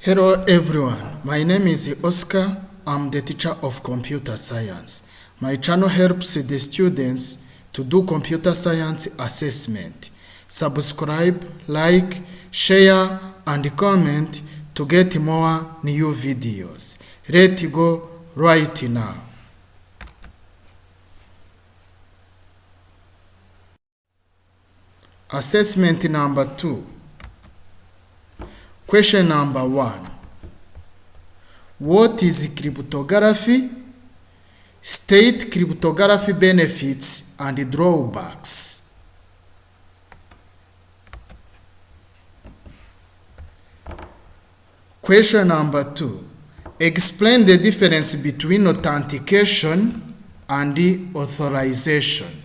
Hello everyone, my name is Oscar. I'm the teacher of computer science. My channel helps the students to do computer science assessment. Subscribe, like, share, and comment to get more new videos. Let's go right now. Assessment number 2. Question number 1. What is cryptography? State cryptography benefits and drawbacks. Question number 2. Explain the difference between authentication and authorization.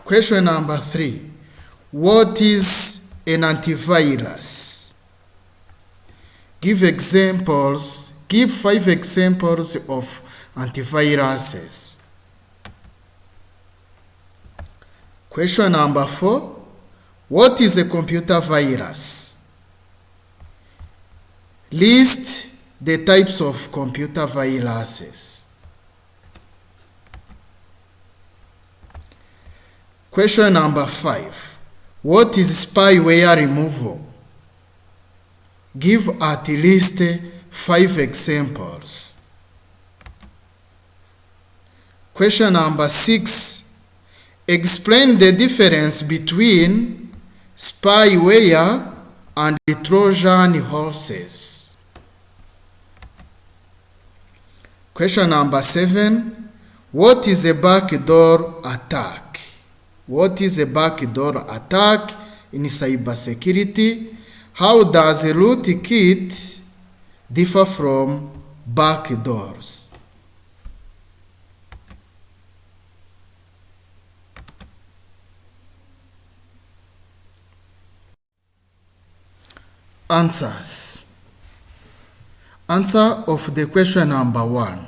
Question number 3. What is an antivirus? Give 5 examples of antiviruses. Question number 4. What is a computer virus? List the types of computer viruses. Question number 5. What is spyware removal? Give at least 5 examples. Question number 6. Explain the difference between spyware and trojan horses. Question number 7. What is a backdoor attack? What is a backdoor attack in cybersecurity? How does a rootkit differ from backdoors? Answers. Answer of the question number 1.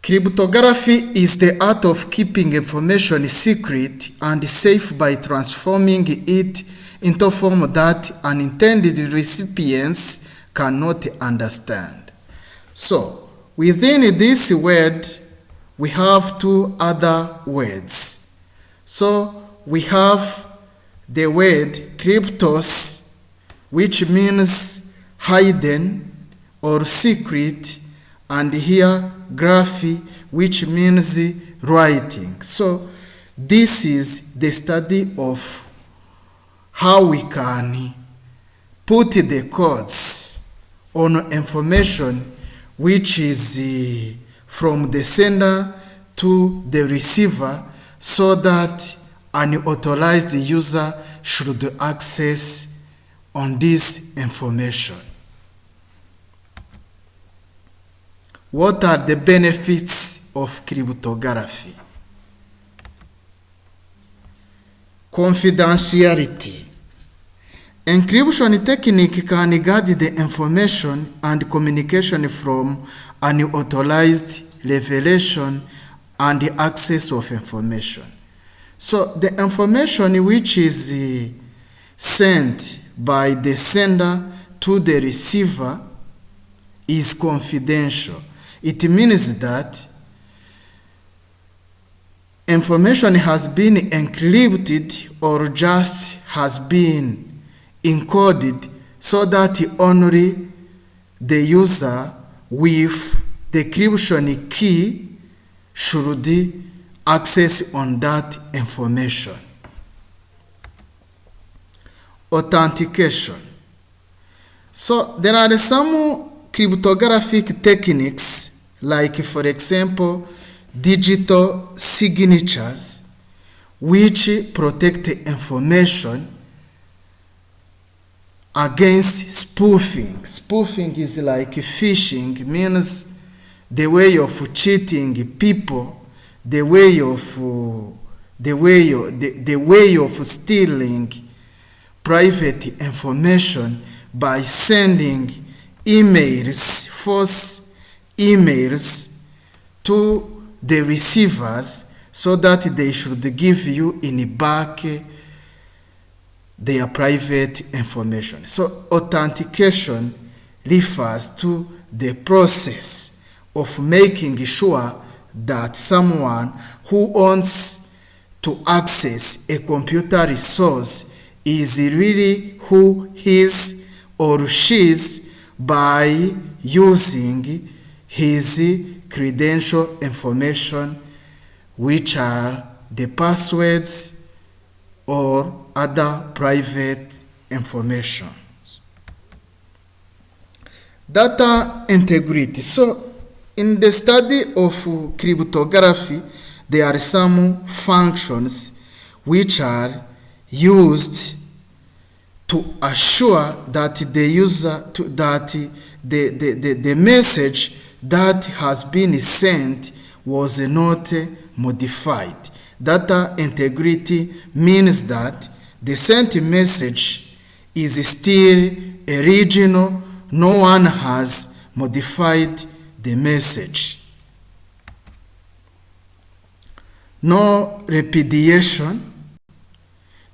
Cryptography is the art of keeping information secret and safe by transforming it into a form that unintended recipients cannot understand. So, within this word, we have 2 other words. So, we have the word cryptos, which means hidden or secret, and here graphy, which means writing. So this is the study of how we can put the codes on information which is from the sender to the receiver, so that an authorized user should access on this information. What are the benefits of cryptography? Confidentiality. Encryption technique can guard the information and communication from unauthorized revelation and the access of information. So the information which is sent by the sender to the receiver is confidential. It means that information has been encrypted or just has been encoded so that only the user with the encryption key should access on that information. Authentication. So there are some cryptographic techniques, like for example digital signatures, which protect information against spoofing. Spoofing is like phishing, means the way of cheating people, the way of stealing private information by sending emails, false emails to the receivers so that they should give you in back their private information. So authentication refers to the process of making sure that someone who wants to access a computer resource is really who he is or she is by using his credential information, which are the passwords or other private information. Data integrity. So in the study of cryptography, there are some functions which are used to assure that the user the message that has been sent was not modified. Data integrity means that the sent message is still original. No one has modified the message. No repudiation.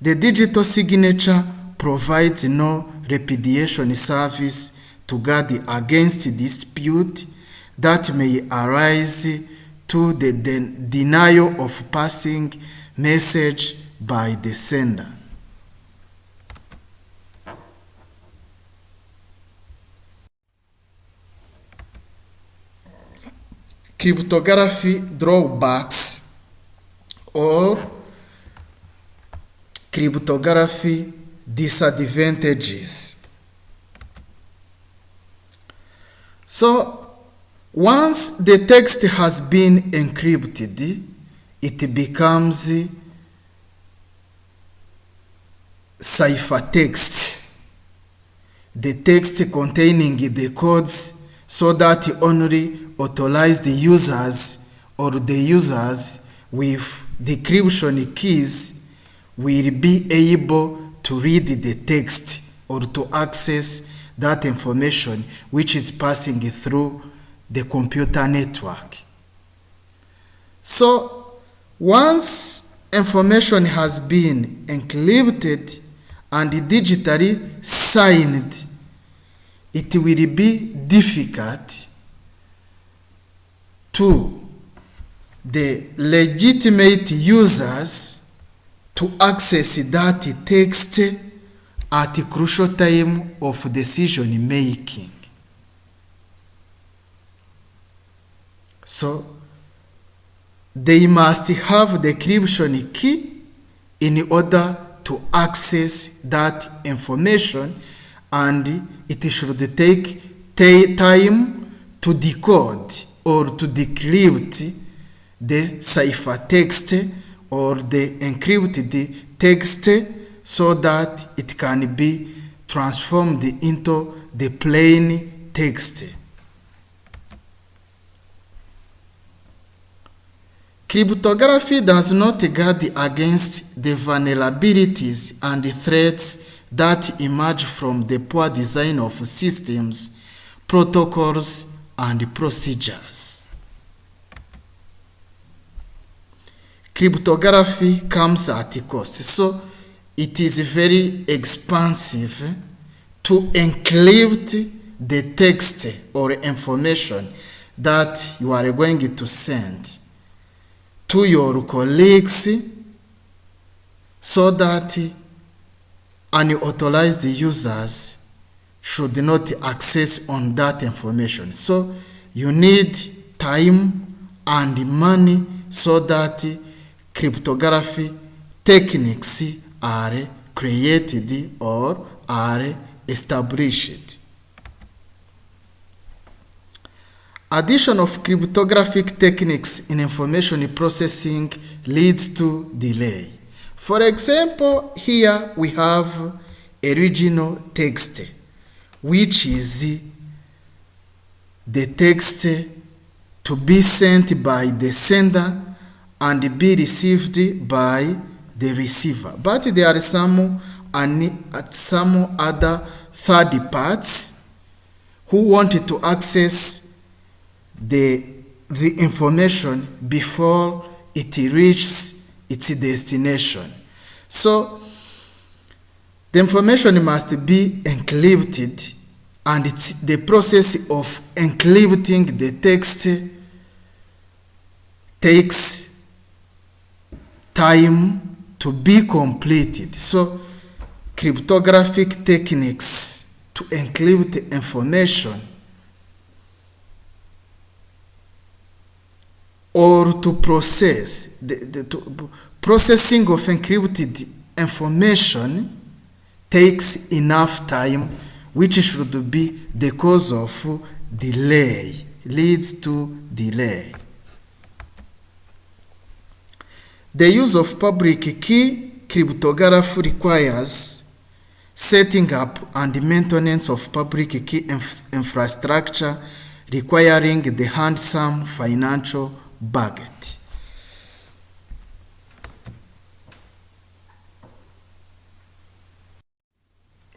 The digital signature provides no repudiation service to guard against dispute that may arise to the denial of passing message by the sender. Cryptography drawbacks or cryptography disadvantages. So once the text has been encrypted, it becomes ciphertext, the text containing the codes, so that only authorized users or the users with decryption keys will be able to read the text or to access that information which is passing through the computer network. So once information has been encrypted and digitally signed, it will be difficult to the legitimate users to access that text at a crucial time of decision making. So they must have the decryption key in order to access that information, and it should take time to decode or to decrypt the ciphertext or the encrypted text so that it can be transformed into the plain text. Cryptography does not guard against the vulnerabilities and the threats that emerge from the poor design of systems, protocols, and procedures. Cryptography comes at a cost, so it is very expensive to encrypt the text or information that you are going to send to your colleagues so that unauthorized users should not access on that information. So you need time and money so that cryptography techniques are created or are established. Addition of cryptographic techniques in information processing leads to delay. For example, here we have original text, which is the text to be sent by the sender and be received by the receiver. But there are some other third parties who wanted to access the information before it reaches its destination. So the information must be encrypted, and the process of encrypting the text takes time to be completed. So cryptographic techniques to encrypt information or to process processing of encrypted information takes enough time, which should be the cause of delay, leads to delay. The use of public key cryptography requires setting up and maintenance of public key infrastructure, requiring the handsome financial budget.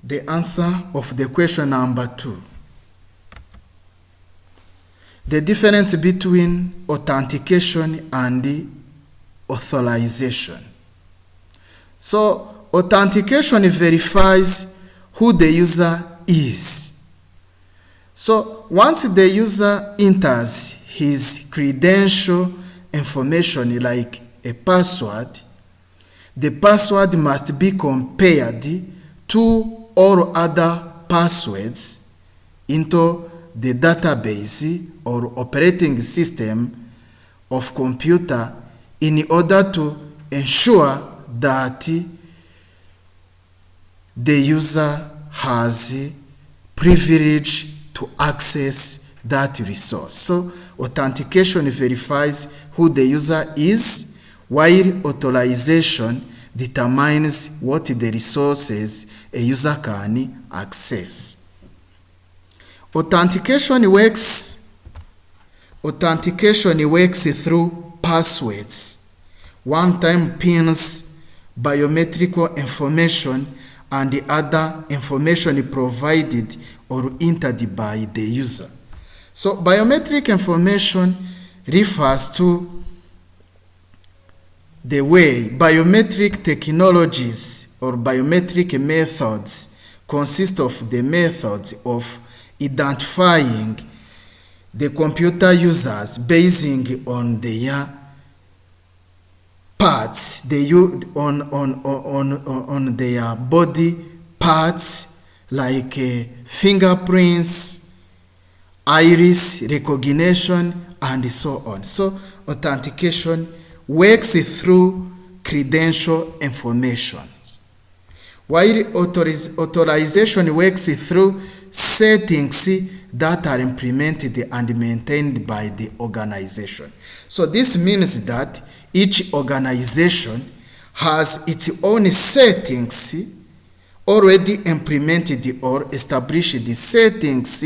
The answer of the question number 2. The difference between authentication and authorization. So authentication verifies who the user is. So once the user enters his credential information like a password, the password must be compared to all other passwords into the database or operating system of computer in order to ensure that the user has privilege to access that resource. So authentication verifies who the user is, while authorization determines what the resources a user can access. Authentication works through passwords, one-time pins, biometric information, and the other information provided or entered by the user. So biometric information refers to the way biometric technologies or biometric methods consist of the methods of identifying the computer users basing on their parts, on their body parts like fingerprints, iris recognition, and so on. So authentication works through credential information, while authorization works through settings that are implemented and maintained by the organization. So this means that each organization has its own settings already implemented or established the settings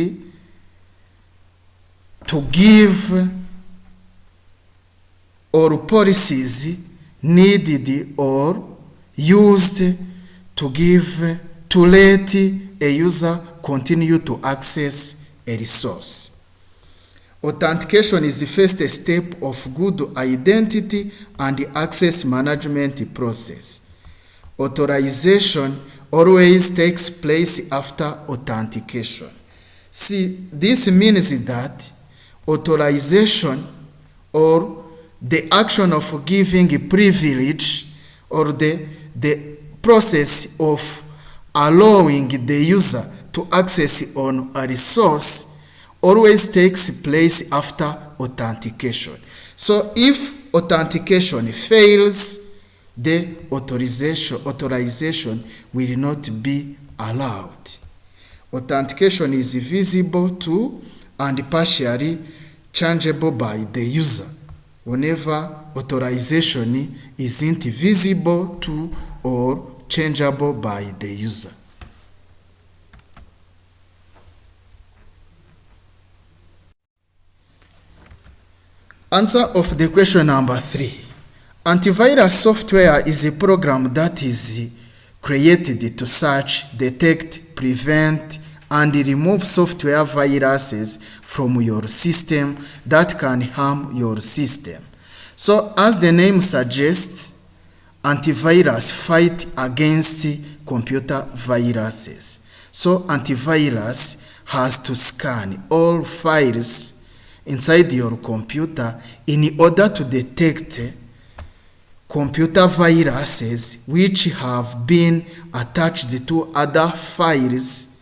to give or policies needed or used to let a user continue to access a resource. Authentication is the first step of good identity and access management process. Authorization always takes place after authentication. See, this means that authorization or the action of giving a privilege or the process of allowing the user to access on a resource always takes place after authentication. So if authentication fails, the authorization will not be allowed. Authentication is visible to and partially changeable by the user whenever authorization isn't visible to or changeable by the user. Answer of the question number 3. Antivirus software is a program that is created to search, detect, prevent, and remove software viruses from your system that can harm your system. So as the name suggests, antivirus fight against computer viruses. So antivirus has to scan all files inside your computer in order to detect computer viruses which have been attached to other files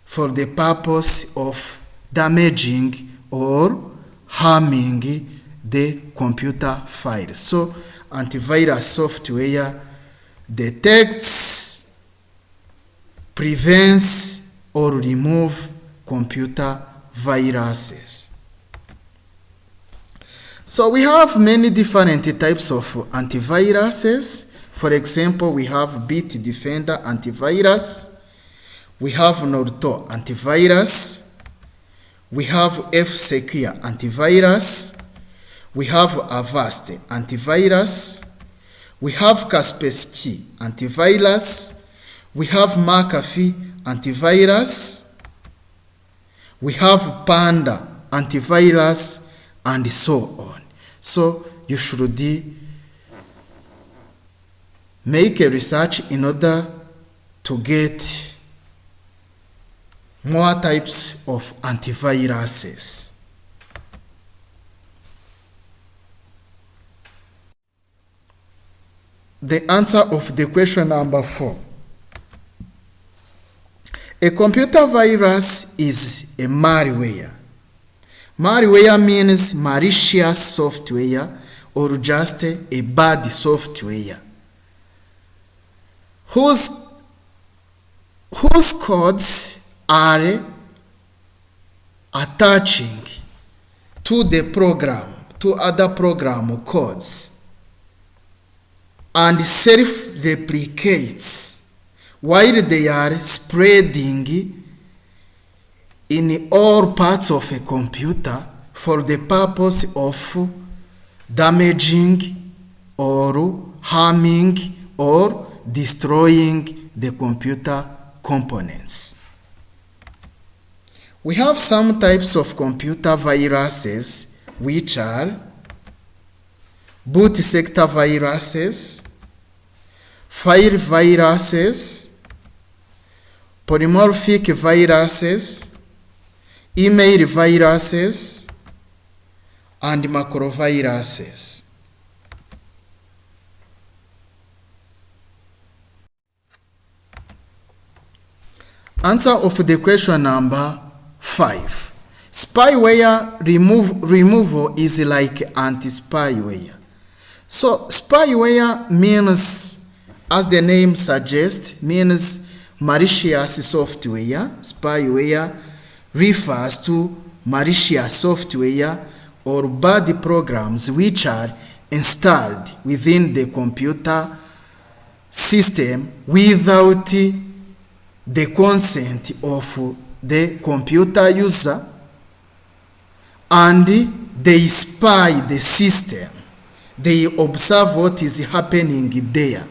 for the purpose of damaging or harming the computer files. So antivirus software detects, prevents, or removes computer viruses. So we have many different types of antiviruses. For example, we have Bitdefender antivirus, we have Norton antivirus, we have F-Secure antivirus, we have Avast antivirus, we have Kaspersky antivirus, we have McAfee antivirus, we have Panda antivirus, and so on. So you should make a research in order to get more types of antiviruses. The answer of the question number 4. A computer virus is a malware. Malware means malicious software or just a bad software whose codes are attaching to the program, to other program codes, and self-replicates while they are spreading in all parts of a computer for the purpose of damaging or harming or destroying the computer components. We have some types of computer viruses which are boot sector viruses, file viruses, polymorphic viruses, email viruses, and macroviruses. Answer of the question number 5. Spyware removal is like anti-spyware. So spyware means, as the name suggests, means malicious software. Spyware refers to malicious software or bad programs which are installed within the computer system without the consent of the computer user, and they spy the system. They observe what is happening there.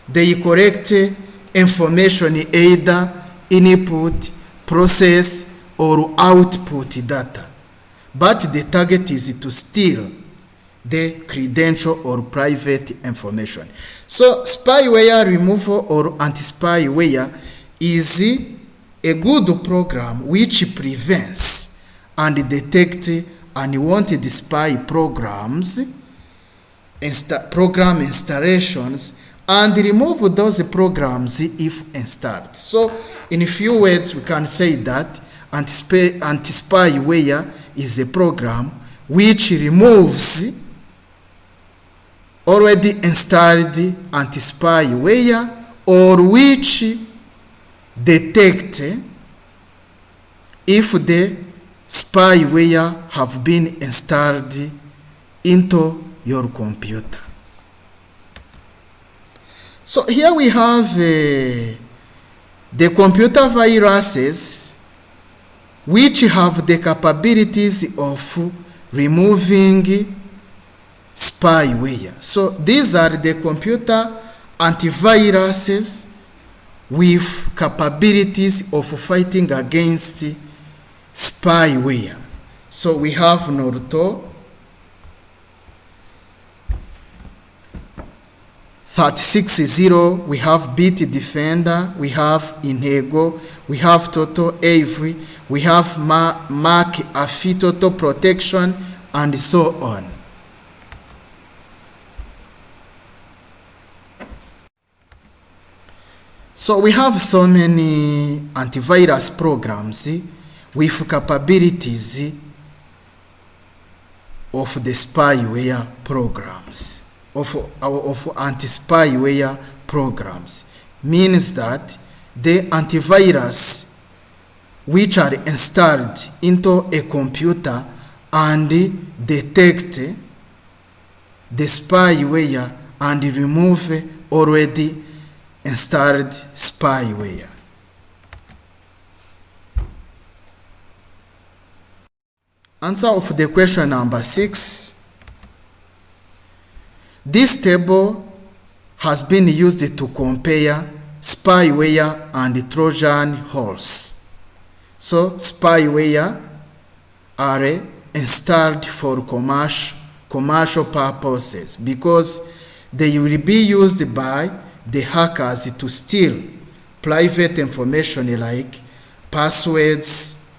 They collect information, either input, process, or output data. But the target is to steal the credential or private information. So spyware removal or anti-spyware is a good program which prevents and detects unwanted spy programs, program installations, and remove those programs if installed. So in a few words, we can say that anti-spyware is a program which removes already installed anti-spyware, or which detect if the spyware have been installed into your computer. So here we have the computer viruses which have the capabilities of removing spyware. So these are the computer antiviruses with capabilities of fighting against spyware. So we have Norton, 36.0, we have Bitdefender, we have Intego, we have Total AV, we have McAfee Total Protection, and so on. So we have so many antivirus programs with capabilities of the spyware programs, of anti-spyware programs. Means that the antivirus which are installed into a computer and detect the spyware and remove already installed spyware. Answer of the question number 6. This table has been used to compare spyware and Trojan horse. So spyware are installed for commercial purposes because they will be used by the hackers to steal private information like passwords,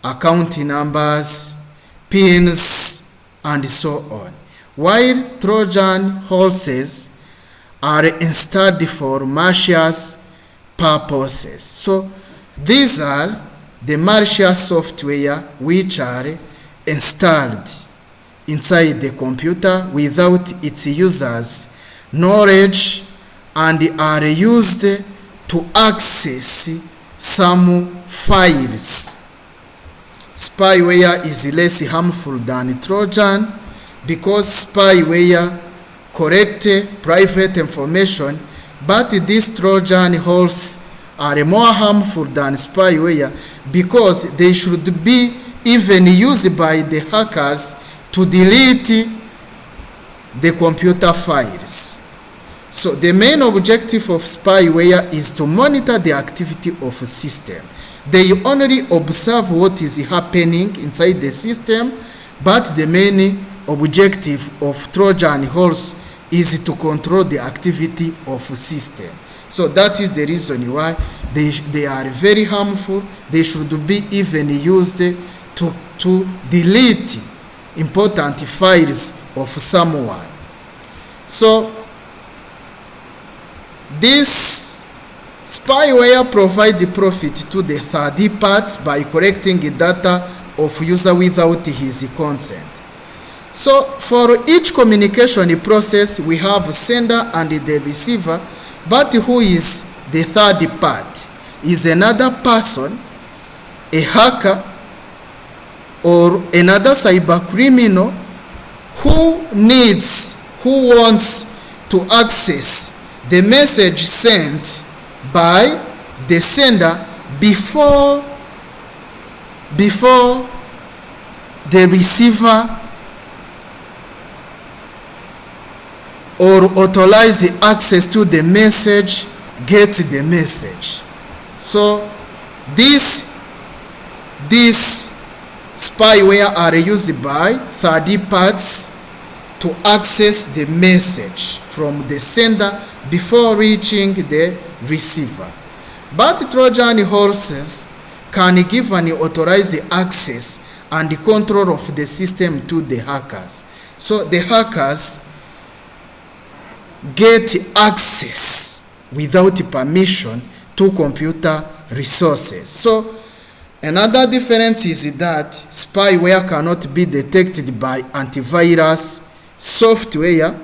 account numbers, pins, and so on. While Trojan horses are installed for malicious purposes. So these are the malicious software which are installed inside the computer without its users' knowledge and are used to access some files. Spyware is less harmful than Trojan because spyware collect private information, but these Trojan horse are more harmful than spyware because they should be even used by the hackers to delete the computer files. So the main objective of spyware is to monitor the activity of a system. They only observe what is happening inside the system, but the main objective of Trojan horse is to control the activity of a system. So that is the reason why they are very harmful. They should be even used to delete important files of someone. So this spyware provides profit to the third parties by collecting data of user without his consent. So for each communication process, we have sender and the receiver, but who is the third part? Is another person, a hacker, or another cyber criminal who wants to access the message sent by the sender before the receiver or authorize the access to the message gets the message. So these spyware are used by third parties to access the message from the sender before reaching the receiver. But Trojan horses can give an authorized access and control of the system to the hackers. So the hackers get access without permission to computer resources. So another difference is that spyware cannot be detected by antivirus software,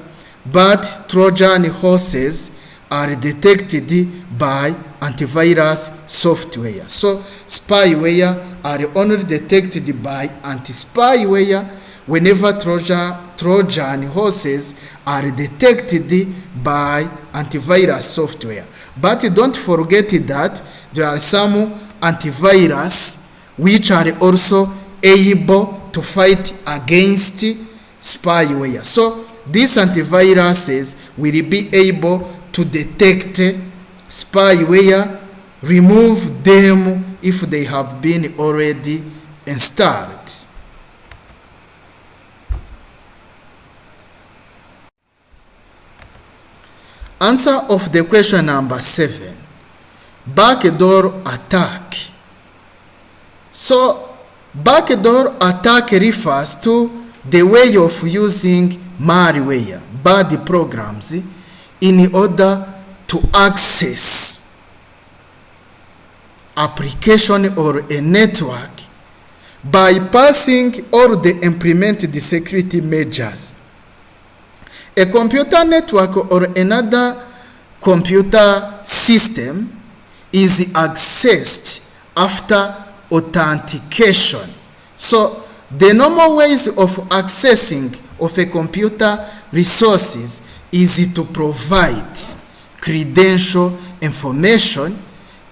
but Trojan horses are detected by antivirus software. So spyware are only detected by anti-spyware whenever Trojan horses are detected by antivirus software. But don't forget that there are some antivirus which are also able to fight against spyware. So these antiviruses will be able to detect spyware, remove them if they have been already installed. Answer of the question number 7. Backdoor attack. So, backdoor attack refers to the way of using malware, bad programs, in order to access application or a network bypassing or the implemented security measures. A computer network or another computer system is accessed after authentication. So the normal ways of accessing of a computer resources is to provide credential information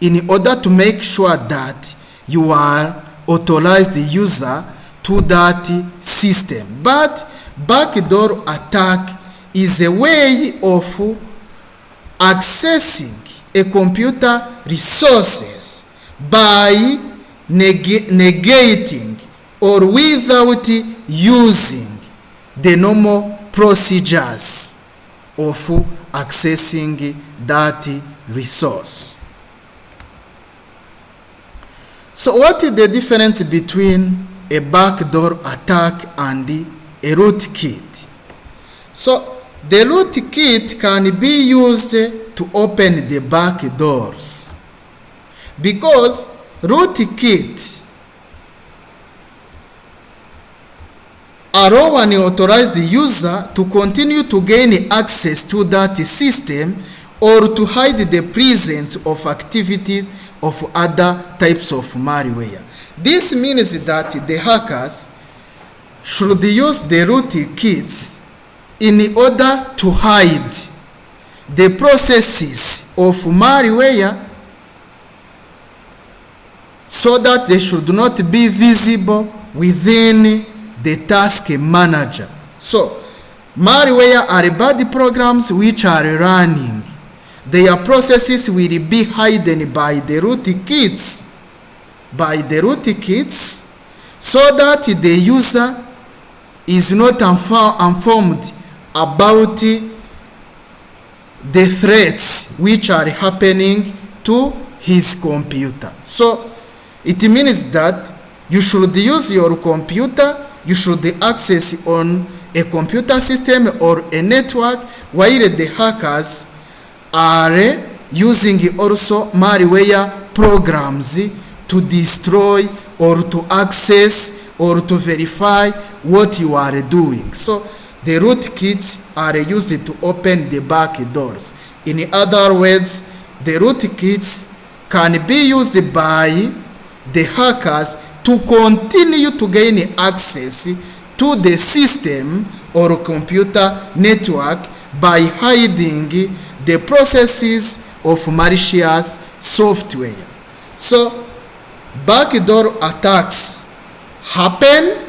in order to make sure that you are authorized user to that system. But backdoor attack is a way of accessing a computer resources by negating or without using the normal procedures of accessing that resource. So what is the difference between a backdoor attack and a rootkit? So the rootkit can be used to open the back doors, because rootkit allow an authorized user to continue to gain access to that system or to hide the presence of activities of other types of malware. This means that the hackers should use the rootkits in order to hide the processes of malware so that they should not be visible within the task manager. So malware are bad programs which are running. Their processes will be hidden by the rootkits, so that the user is not informed about the threats which are happening to his computer. So it means that you should use your computer, you should access on a computer system or a network, while the hackers are using also malware programs to destroy or to access or to verify what you are doing. So the rootkits are used to open the back doors. In other words, the rootkits can be used by the hackers to continue to gain access to the system or computer network by hiding the processes of malicious software. So backdoor attacks happen,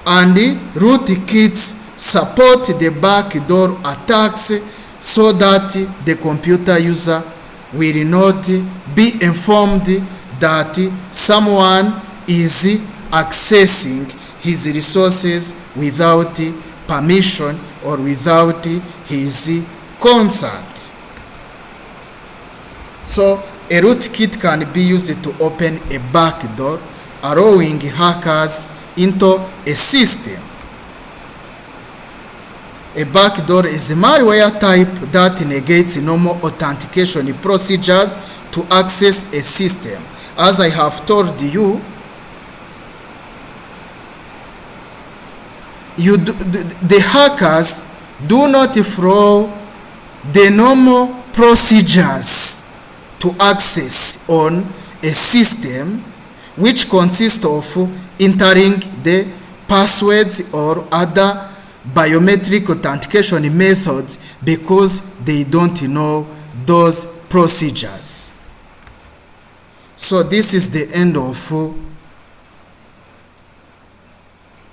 and rootkits support the backdoor attacks so that the computer user will not be informed that someone is accessing his resources without permission or without his consent. So a rootkit can be used to open a backdoor, allowing hackers into a system. A backdoor is a malware type that negates normal authentication procedures to access a system. As I have told you, the hackers do not follow the normal procedures to access on a system, which consists of entering the passwords or other biometric authentication methods, because they don't know those procedures. So this is the end of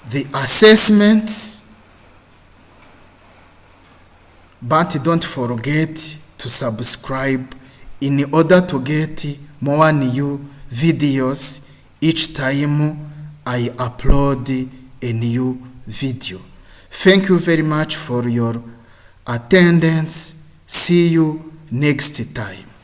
the assessment, but don't forget to subscribe in order to get more new videos each time I upload a new video. Thank you very much for your attendance. See you next time.